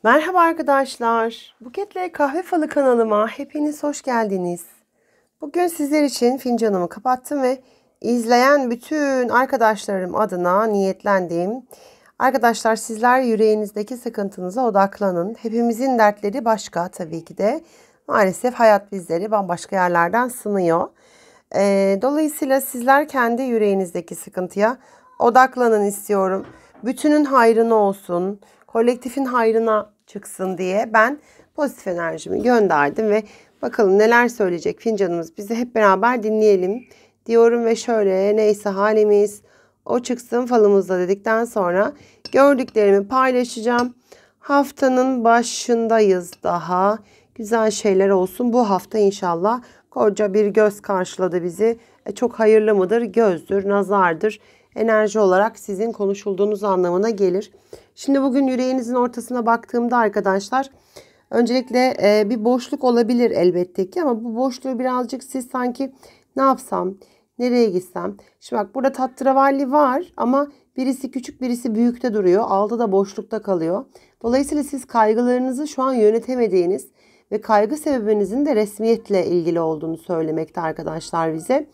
Merhaba arkadaşlar. Buketle Kahve Falı kanalıma hepiniz hoş geldiniz. Bugün sizler için fincanımı kapattım ve izleyen bütün arkadaşlarım adına niyetlendim. Arkadaşlar sizler yüreğinizdeki sıkıntınıza odaklanın. Hepimizin dertleri başka tabii ki de. Maalesef hayat bizleri bambaşka yerlerden sınıyor. Dolayısıyla sizler kendi yüreğinizdeki sıkıntıya odaklanın istiyorum. Bütünün hayrına olsun, kolektifin hayrına çıksın diye ben pozitif enerjimi gönderdim ve bakalım neler söyleyecek fincanımız, bizi hep beraber dinleyelim diyorum ve şöyle neyse halimiz o çıksın falımızda dedikten sonra gördüklerimi paylaşacağım. Haftanın başındayız daha. Güzel şeyler olsun. Bu hafta inşallah koca bir göz karşıladı bizi. Çok hayırlı mıdır? Gözdür, nazardır. Enerji olarak sizin konuşulduğunuz anlamına gelir. Şimdi bugün yüreğinizin ortasına baktığımda arkadaşlar öncelikle bir boşluk olabilir elbette ki ama bu boşluğu birazcık siz sanki ne yapsam, nereye gitsem. Şimdi bak burada tahterevalli var ama birisi küçük birisi büyükte duruyor. Altı da boşlukta kalıyor. Dolayısıyla siz kaygılarınızı şu an yönetemediğiniz ve kaygı sebebinizin de resmiyetle ilgili olduğunu söylemekte arkadaşlar bize.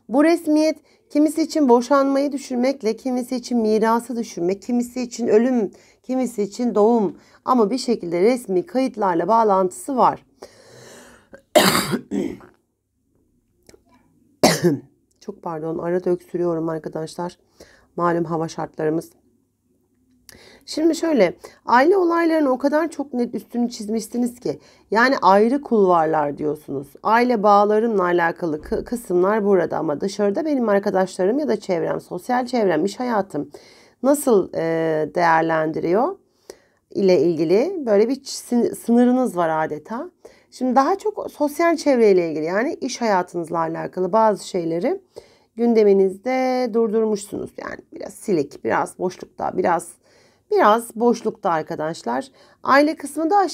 Bu resmiyet kimisi için boşanmayı düşünmekle, kimisi için mirası düşünmek, kimisi için ölüm, kimisi için doğum ama bir şekilde resmi kayıtlarla bağlantısı var. Çok pardon, arada öksürüyorum arkadaşlar. Malum hava şartlarımız. Şimdi şöyle, aile olaylarını o kadar çok net üstünü çizmişsiniz ki, yani ayrı kulvarlar diyorsunuz. Aile bağlarımla alakalı kısımlar burada ama dışarıda benim arkadaşlarım ya da çevrem, sosyal çevrem, iş hayatım nasıl değerlendiriyor ile ilgili böyle bir sınırınız var adeta. Şimdi daha çok sosyal çevreyle ilgili, yani iş hayatınızla alakalı bazı şeyleri gündeminizde durdurmuşsunuz. Yani biraz silik, biraz boşlukta, biraz boşlukta arkadaşlar. Aile kısmı da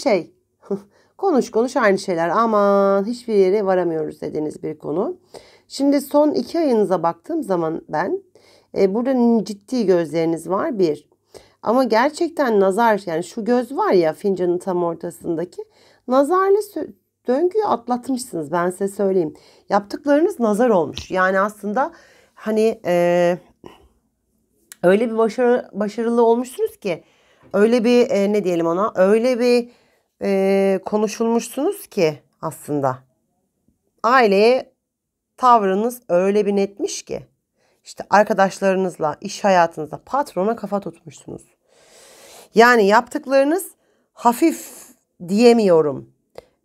konuş konuş aynı şeyler. Aman hiçbir yere varamıyoruz dediğiniz bir konu. Şimdi son 2 ayınıza baktığım zaman ben burada ciddi gözleriniz var bir. Ama gerçekten nazar, yani şu göz var ya fincanın tam ortasındaki nazarlı döngüyü atlatmışsınız, ben size söyleyeyim. Yaptıklarınız nazar olmuş. Yani aslında hani öyle bir başarılı olmuşsunuz ki, öyle bir ne diyelim ona, öyle bir konuşulmuşsunuz ki aslında aileye tavrınız öyle bir netmiş ki, işte arkadaşlarınızla, iş hayatınızda patrona kafa tutmuşsunuz. Yani yaptıklarınız hafif diyemiyorum.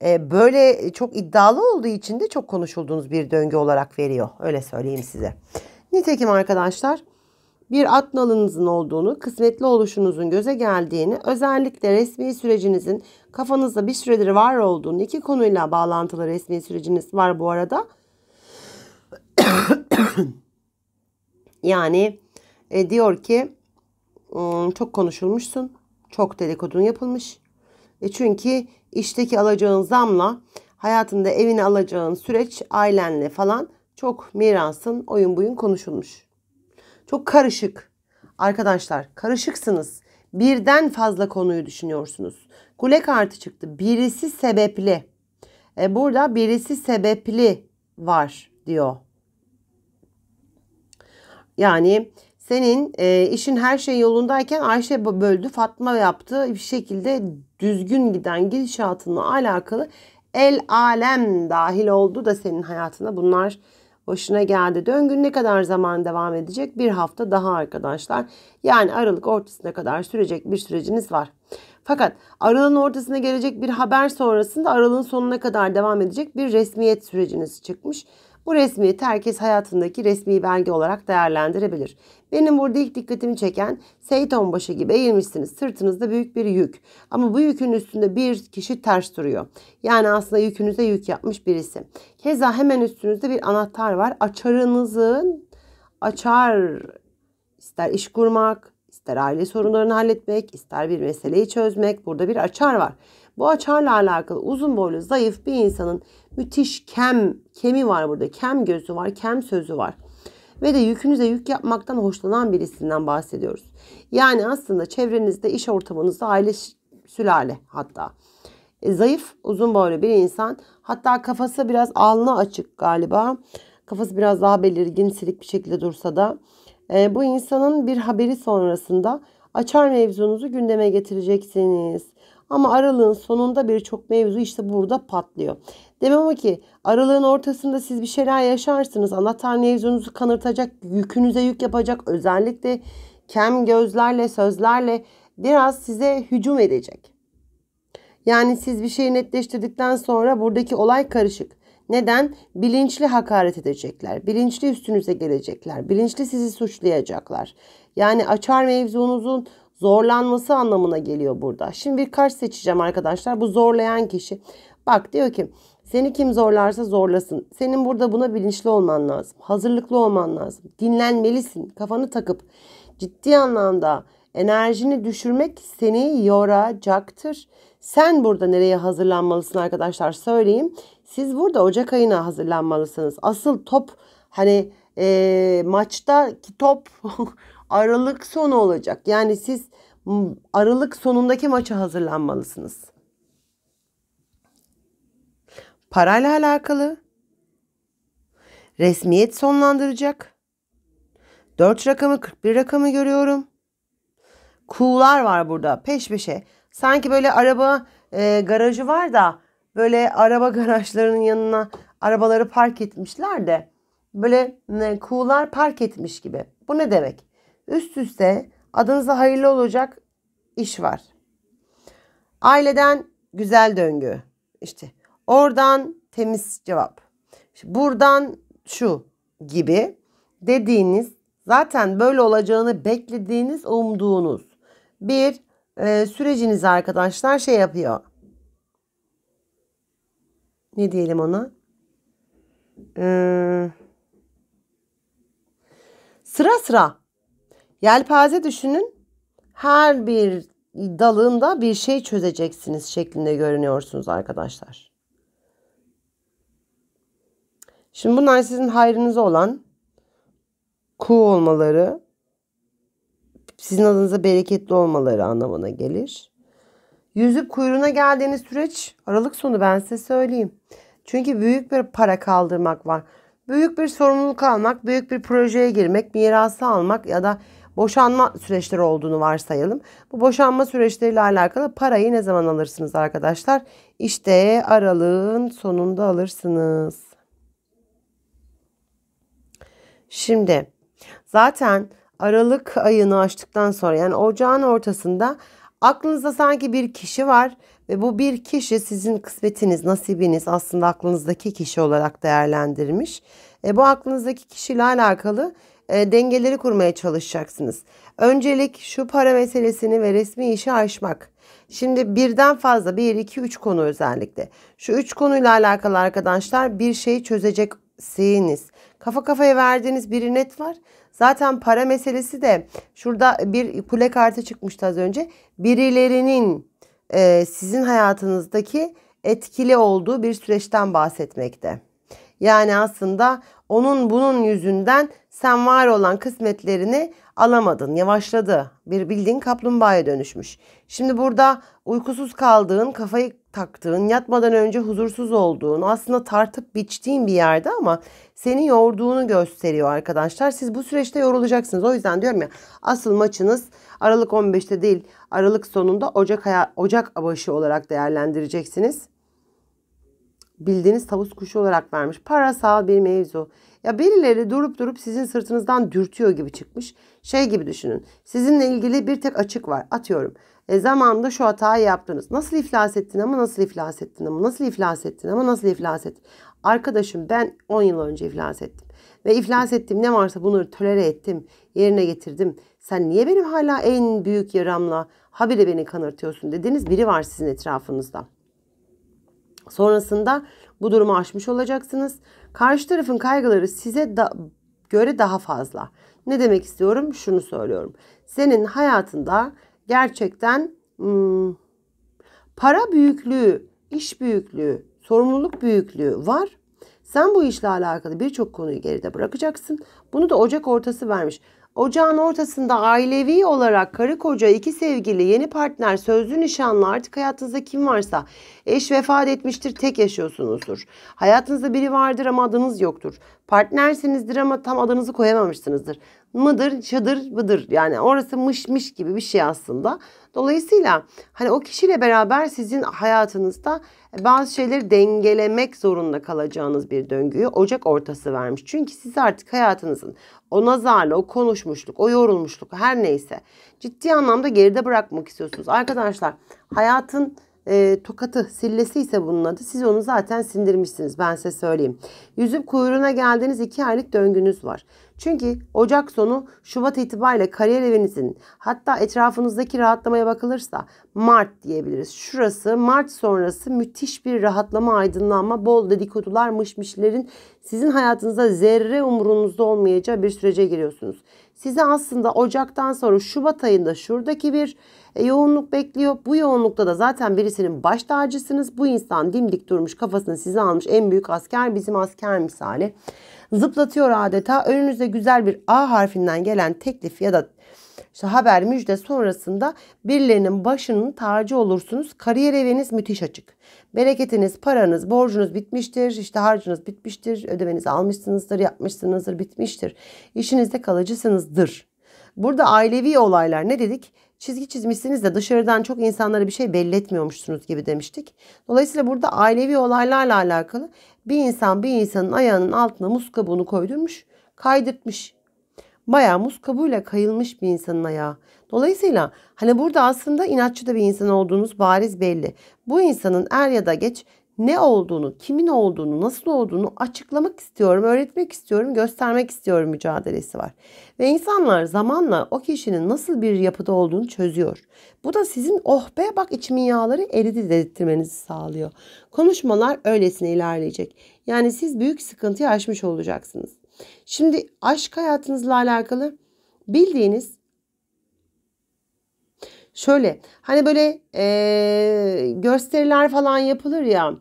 Böyle çok iddialı olduğu için de çok konuşulduğunuz bir döngü olarak veriyor. Öyle söyleyeyim size. Nitekim arkadaşlar, bir at nalınızın olduğunu, kısmetli oluşunuzun göze geldiğini, özellikle resmi sürecinizin kafanızda bir süredir var olduğunu, 2 konuyla bağlantılı resmi süreciniz var bu arada. Yani diyor ki çok konuşulmuşsun, çok dedikodun yapılmış. Çünkü işteki alacağın zamla hayatında evine alacağın süreç, ailenle falan çok mirasın oyun buyun konuşulmuş. Çok karışık. Arkadaşlar karışıksınız. Birden fazla konuyu düşünüyorsunuz. Kule kartı çıktı. Birisi sebepli. Burada birisi sebepli var diyor. Yani senin işin her şey yolundayken Ayşe böldü, Fatma yaptı. Bir şekilde düzgün giden gidişatınla alakalı el alem dahil oldu da senin hayatına bunlar başına geldi. Döngü ne kadar zaman devam edecek? 1 hafta daha arkadaşlar. Yani Aralık ortasına kadar sürecek bir süreciniz var. Fakat Aralık'ın ortasına gelecek bir haber sonrasında Aralık'ın sonuna kadar devam edecek bir resmiyet süreciniz çıkmış. Bu resmiyeti herkes hayatındaki resmi belge olarak değerlendirebilir. Benim burada ilk dikkatimi çeken, Seyit Onbaşı gibi eğilmişsiniz. Sırtınızda büyük bir yük. Ama bu yükün üstünde bir kişi ters duruyor. Yani aslında yükünüze yük yapmış birisi. Keza hemen üstünüzde bir anahtar var. Açar, ister iş kurmak, ister aile sorunlarını halletmek, ister bir meseleyi çözmek. Burada bir açar var. Bu açarla alakalı uzun boylu, zayıf bir insanın müthiş kemi var burada. Kem gözü var, kem sözü var. ve de yükünüze yük yapmaktan hoşlanan birisinden bahsediyoruz. Yani aslında çevrenizde, iş ortamınızda, aile, sülale hatta. Zayıf, uzun boylu bir insan. Hatta kafası biraz alnı açık galiba. Kafası biraz daha belirgin, silik bir şekilde dursa da. Bu insanın bir haberi sonrasında açar mevzunuzu gündeme getireceksiniz. Ama aralığın sonunda birçok mevzu işte burada patlıyor. Demem o ki aralığın ortasında siz bir şeyler yaşarsınız. Anahtar mevzunuzu kanırtacak, yükünüze yük yapacak. Özellikle kem gözlerle, sözlerle biraz size hücum edecek. Yani siz bir şeyi netleştirdikten sonra buradaki olay karışık. Neden? Bilinçli hakaret edecekler. Bilinçli üstünüze gelecekler. Bilinçli sizi suçlayacaklar. Yani açar mevzunuzun zorlanması anlamına geliyor burada. Şimdi bir kart seçeceğim arkadaşlar. Bu zorlayan kişi. Bak diyor ki seni kim zorlarsa zorlasın. Senin burada buna bilinçli olman lazım. Hazırlıklı olman lazım. Dinlenmelisin. Kafanı takıp ciddi anlamda enerjini düşürmek seni yoracaktır. Sen burada nereye hazırlanmalısın arkadaşlar söyleyeyim. Siz burada Ocak ayına hazırlanmalısınız. Asıl top hani maçtaki top Aralık sonu olacak. Yani siz Aralık sonundaki maça hazırlanmalısınız. Parayla alakalı resmiyet sonlandıracak. 4 rakamı 41 rakamı görüyorum. Kuğular var burada peş peşe. Sanki böyle araba garajı var da böyle araba garajlarının yanına arabaları park etmişler de böyle kuğular park etmiş gibi. Bu ne demek? Üst üste adınıza hayırlı olacak iş var. Aileden güzel döngü. İşte oradan temiz cevap. İşte buradan şu gibi dediğiniz zaten böyle olacağını beklediğiniz, umduğunuz bir süreciniz arkadaşlar şey yapıyor. Ne diyelim ona? Sıra sıra. Yelpaze düşünün. Her bir dalında bir şey çözeceksiniz şeklinde görünüyorsunuz arkadaşlar. Şimdi bunlar sizin hayrınıza olan kuğu olmaları, sizin adınıza bereketli olmaları anlamına gelir. Yüzüp kuyruğuna geldiğiniz süreç Aralık sonu ben size söyleyeyim. Çünkü büyük bir para kaldırmak var. Büyük bir sorumluluk almak, büyük bir projeye girmek, mirası almak ya da boşanma süreçleri olduğunu varsayalım. Bu boşanma süreçleriyle alakalı parayı ne zaman alırsınız arkadaşlar? İşte aralığın sonunda alırsınız. Şimdi zaten Aralık ayını açtıktan sonra yani ocağın ortasında aklınızda sanki bir kişi var ve bu bir kişi sizin kısmetiniz, nasibiniz aslında aklınızdaki kişi olarak değerlendirmiş. Bu aklınızdaki kişiyle alakalı dengeleri kurmaya çalışacaksınız. Öncelik şu para meselesini ve resmi işi aşmak. Şimdi birden fazla 1, 2, 3 konu özellikle. Şu 3 konuyla alakalı arkadaşlar bir şey çözeceksiniz. Kafa kafaya verdiğiniz bir net var. Zaten para meselesi de şurada bir kule kartı çıkmıştı az önce. Birilerinin sizin hayatınızdaki etkili olduğu bir süreçten bahsetmekte. Yani aslında onun bunun yüzünden sen var olan kısmetlerini alamadın, yavaşladı. Bir bildiğin kaplumbağaya dönüşmüş. Şimdi burada uykusuz kaldığın, kafayı taktığın, yatmadan önce huzursuz olduğun, aslında tartıp biçtiğin bir yerde ama seni yorduğunu gösteriyor arkadaşlar. Siz bu süreçte yorulacaksınız. O yüzden diyorum ya asıl maçınız Aralık 15'te değil, Aralık sonunda Ocak başı olarak değerlendireceksiniz. Bildiğiniz tavus kuşu olarak vermiş. Parasal bir mevzu. Ya birileri durup sizin sırtınızdan dürtüyor gibi çıkmış. Şey gibi düşünün. Sizinle ilgili bir tek açık var. Atıyorum. Zamanında şu hatayı yaptınız. Nasıl iflas ettin ama nasıl iflas ettin ama nasıl iflas ettin ama nasıl iflas ettin. Arkadaşım ben 10 yıl önce iflas ettim. Ve iflas ettiğim ne varsa bunları tolere ettim. Yerine getirdim. Sen niye benim hala en büyük yaramla habire beni kanırtıyorsun dediğiniz biri var sizin etrafınızda. Sonrasında bu durumu aşmış olacaksınız. Karşı tarafın kaygıları size göre daha fazla. Ne demek istiyorum? Şunu söylüyorum. Senin hayatında gerçekten para büyüklüğü, iş büyüklüğü, sorumluluk büyüklüğü var. Sen bu işle alakalı birçok konuyu geride bırakacaksın. Bunu da Ocak ortası vermiş. Ocağın ortasında ailevi olarak karı koca, iki sevgili, yeni partner, sözlü nişanlı, artık hayatınızda kim varsa, eş vefat etmiştir, tek yaşıyorsunuzdur. Hayatınızda biri vardır ama adınız yoktur. Partnersinizdir ama tam adınızı koyamamışsınızdır. Mıdır, şıdır, bıdır. Yani orası mış gibi bir şey aslında. Dolayısıyla hani o kişiyle beraber sizin hayatınızda bazı şeyleri dengelemek zorunda kalacağınız bir döngüyü Ocak ortası vermiş. Çünkü siz artık hayatınızın o nazarla, o konuşmuşluk, o yorulmuşluk her neyse ciddi anlamda geride bırakmak istiyorsunuz. Arkadaşlar hayatın tokatı, sillesi ise bunun adı. Siz onu zaten sindirmişsiniz, ben size söyleyeyim. Yüzüp kuyruğuna geldiğiniz 2 aylık döngünüz var. Çünkü Ocak sonu Şubat itibariyle kariyer evinizin, hatta etrafınızdaki rahatlamaya bakılırsa Mart diyebiliriz. Şurası Mart sonrası müthiş bir rahatlama, aydınlanma, bol dedikodular, mışmışlerin sizin hayatınızda zerre umurunuzda olmayacağı bir sürece giriyorsunuz. Size aslında Ocak'tan sonra Şubat ayında şuradaki bir yoğunluk bekliyor. Bu yoğunlukta da zaten birisinin baş tacısınız. Bu insan dimdik durmuş, kafasını size almış, en büyük asker bizim asker misali. Zıplatıyor adeta. Önünüzde güzel bir A harfinden gelen teklif ya da işte haber, müjde sonrasında birilerinin başının tacı olursunuz. Kariyer eviniz müthiş açık. Bereketiniz, paranız, borcunuz bitmiştir. İşte harcınız bitmiştir. Ödemenizi almışsınızdır, yapmışsınızdır, bitmiştir. İşinizde kalıcısınızdır. Burada ailevi olaylar ne dedik? Çizgi çizmişsiniz de dışarıdan çok insanlara bir şey belli etmiyormuşsunuz gibi demiştik. Dolayısıyla burada ailevi olaylarla alakalı bir insan bir insanın ayağının altına muz kabuğunu koydurmuş, kaydırtmış. Bayağı muz kabuğuyla kayılmış bir insanın ayağı. Dolayısıyla hani burada aslında inatçı da bir insan olduğunuz bariz belli. Bu insanın er ya da geç ne olduğunu, kimin olduğunu, nasıl olduğunu açıklamak istiyorum, öğretmek istiyorum, göstermek istiyorum mücadelesi var. Ve insanlar zamanla o kişinin nasıl bir yapıda olduğunu çözüyor. Bu da sizin oh be bak içimin yağları eridi dedirtmenizi sağlıyor. Konuşmalar öylesine ilerleyecek. Yani siz büyük sıkıntıyı aşmış olacaksınız. Şimdi aşk hayatınızla alakalı bildiğiniz şöyle hani böyle gösteriler falan yapılır ya,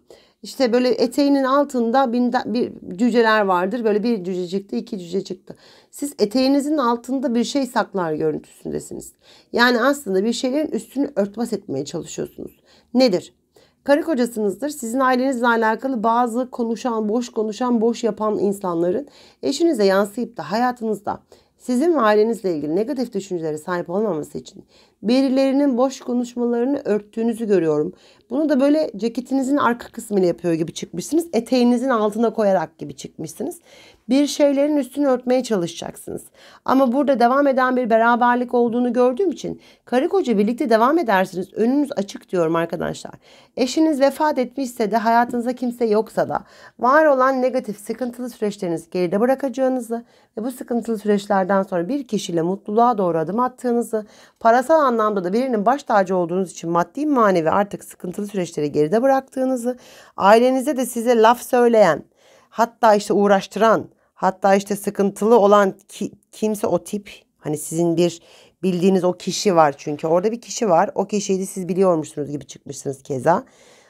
işte böyle eteğinin altında bir cüceler vardır, böyle bir cüce çıktı, iki cüce çıktı. Siz eteğinizin altında bir şey saklar görüntüsündesiniz. Yani aslında bir şeylerin üstünü örtbas etmeye çalışıyorsunuz. Nedir? Karı kocasınızdır. Sizin ailenizle alakalı bazı konuşan, boş yapan insanların eşinize yansıyıp da hayatınızda sizin ve ailenizle ilgili negatif düşüncelere sahip olmaması için birilerinin boş konuşmalarını örttüğünüzü görüyorum. Bunu da böyle ceketinizin arka kısmıyla yapıyor gibi çıkmışsınız. Eteğinizin altına koyarak gibi çıkmışsınız. Bir şeylerin üstünü örtmeye çalışacaksınız. Ama burada devam eden bir beraberlik olduğunu gördüğüm için karı koca birlikte devam edersiniz. Önünüz açık diyorum arkadaşlar. Eşiniz vefat etmişse de hayatınızda kimse yoksa da var olan negatif sıkıntılı süreçlerinizi geride bırakacağınızı ve bu sıkıntılı süreçlerden sonra bir kişiyle mutluluğa doğru adım attığınızı, parasal anlamda da birinin baş tacı olduğunuz için maddi manevi artık sıkıntılı süreçleri geride bıraktığınızı, ailenize de size laf söyleyen, hatta işte uğraştıran, hatta işte sıkıntılı olan kimse o tip, hani sizin bir bildiğiniz o kişi var, çünkü orada bir kişi var. O kişiyi de siz biliyormuşsunuz gibi çıkmışsınız keza.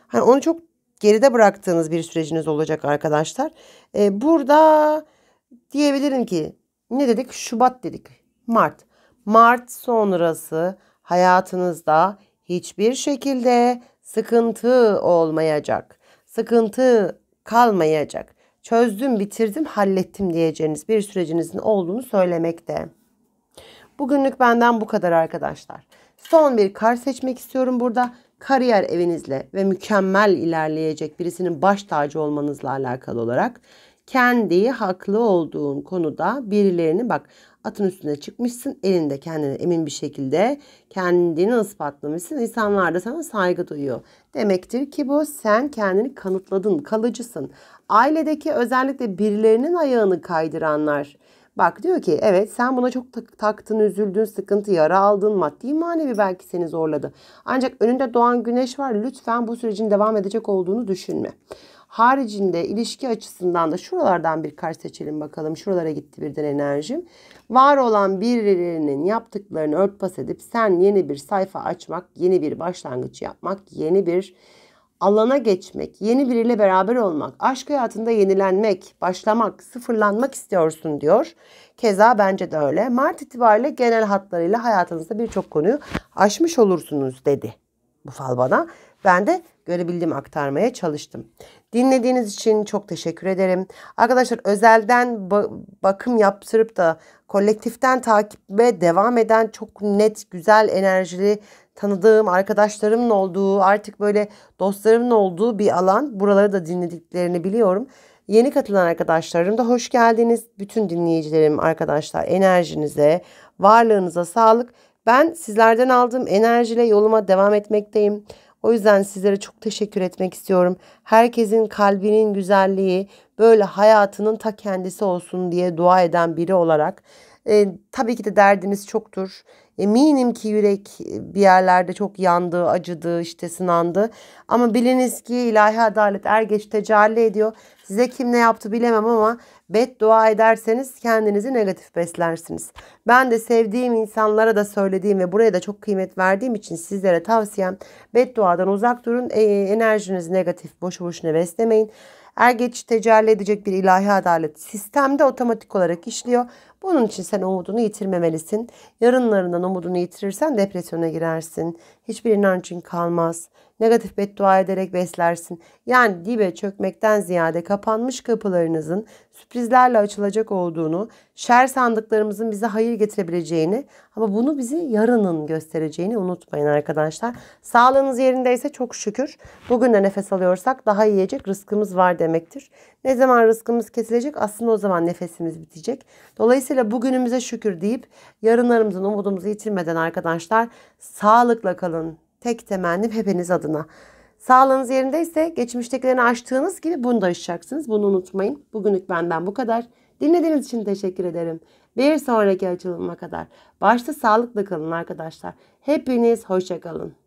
Hani onu çok geride bıraktığınız bir süreciniz olacak arkadaşlar. Burada diyebilirim ki ne dedik? Şubat dedik. Mart. Mart sonrası hayatınızda hiçbir şekilde sıkıntı olmayacak. Sıkıntı kalmayacak. Çözdüm, bitirdim, hallettim diyeceğiniz bir sürecinizin olduğunu söylemekte. Bugünlük benden bu kadar arkadaşlar. Son bir kar seçmek istiyorum burada. Kariyer evinizle ve mükemmel ilerleyecek birisinin baş tacı olmanızla alakalı olarak kendi haklı olduğun konuda birilerini bak, atın üstüne çıkmışsın, elinde kendine emin bir şekilde kendini ispatlamışsın. İnsanlar da sana saygı duyuyor. Demektir ki bu, sen kendini kanıtladın, kalıcısın. Ailedeki özellikle birilerinin ayağını kaydıranlar, bak diyor ki evet sen buna çok taktın, üzüldün, sıkıntı, yara aldın, maddi manevi belki seni zorladı. Ancak önünde doğan güneş var. Lütfen bu sürecin devam edecek olduğunu düşünme. Haricinde ilişki açısından da şuralardan bir kart seçelim bakalım. Şuralara gitti birden enerjim. Var olan birilerinin yaptıklarını örtbas edip sen yeni bir sayfa açmak, yeni bir başlangıç yapmak, yeni bir alana geçmek, yeni biriyle beraber olmak, aşk hayatında yenilenmek, başlamak, sıfırlanmak istiyorsun diyor. Keza bence de öyle. Mart itibariyle genel hatlarıyla hayatınızda birçok konuyu aşmış olursunuz dedi bu fal bana. Ben de görebildiğimi aktarmaya çalıştım. Dinlediğiniz için çok teşekkür ederim. Arkadaşlar özelden bakım yaptırıp da kolektiften takibe devam eden çok net, güzel, enerjili tanıdığım arkadaşlarımın olduğu, artık böyle dostlarımın olduğu bir alan. Buraları da dinlediklerini biliyorum. Yeni katılan arkadaşlarım da hoş geldiniz. Bütün dinleyicilerim, arkadaşlar, enerjinize, varlığınıza sağlık. Ben sizlerden aldığım enerjiyle yoluma devam etmekteyim. O yüzden sizlere çok teşekkür etmek istiyorum. Herkesin kalbinin güzelliği böyle hayatının ta kendisi olsun diye dua eden biri olarak. Tabii ki de derdiniz çoktur. Eminim ki yürek bir yerlerde çok yandı, acıdı, işte sınandı. Ama biliniz ki ilahi adalet er geç tecelli ediyor. Size kim ne yaptı bilemem ama beddua ederseniz kendinizi negatif beslersiniz. Ben de sevdiğim insanlara da söylediğim ve buraya da çok kıymet verdiğim için sizlere tavsiyem bedduadan uzak durun. Enerjinizi negatif boşu boşuna beslemeyin. Er geç tecelli edecek bir ilahi adalet sistemde otomatik olarak işliyor. Bunun için sen umudunu yitirmemelisin. Yarınlarından umudunu yitirirsen depresyona girersin. Hiçbir inancın kalmaz. Negatif beddua ederek beslersin. Yani dibe çökmekten ziyade kapanmış kapılarınızın sürprizlerle açılacak olduğunu, şer sandıklarımızın bize hayır getirebileceğini ama bunu bizi yarının göstereceğini unutmayın arkadaşlar. Sağlığınız yerindeyse çok şükür. Bugün de nefes alıyorsak daha yiyecek rızkımız var demektir. Ne zaman rızkımız kesilecek? Aslında o zaman nefesimiz bitecek. Dolayısıyla bugünümüze şükür deyip yarınlarımızın umudumuzu yitirmeden arkadaşlar sağlıkla kalın. Tek temennim hepiniz adına. Sağlığınız yerindeyse geçmiştekilerini aştığınız gibi bunu da aşacaksınız. Bunu unutmayın. Bugünlük benden bu kadar. Dinlediğiniz için teşekkür ederim. Bir sonraki açılıma kadar başta sağlıkla kalın arkadaşlar. Hepiniz hoşça kalın.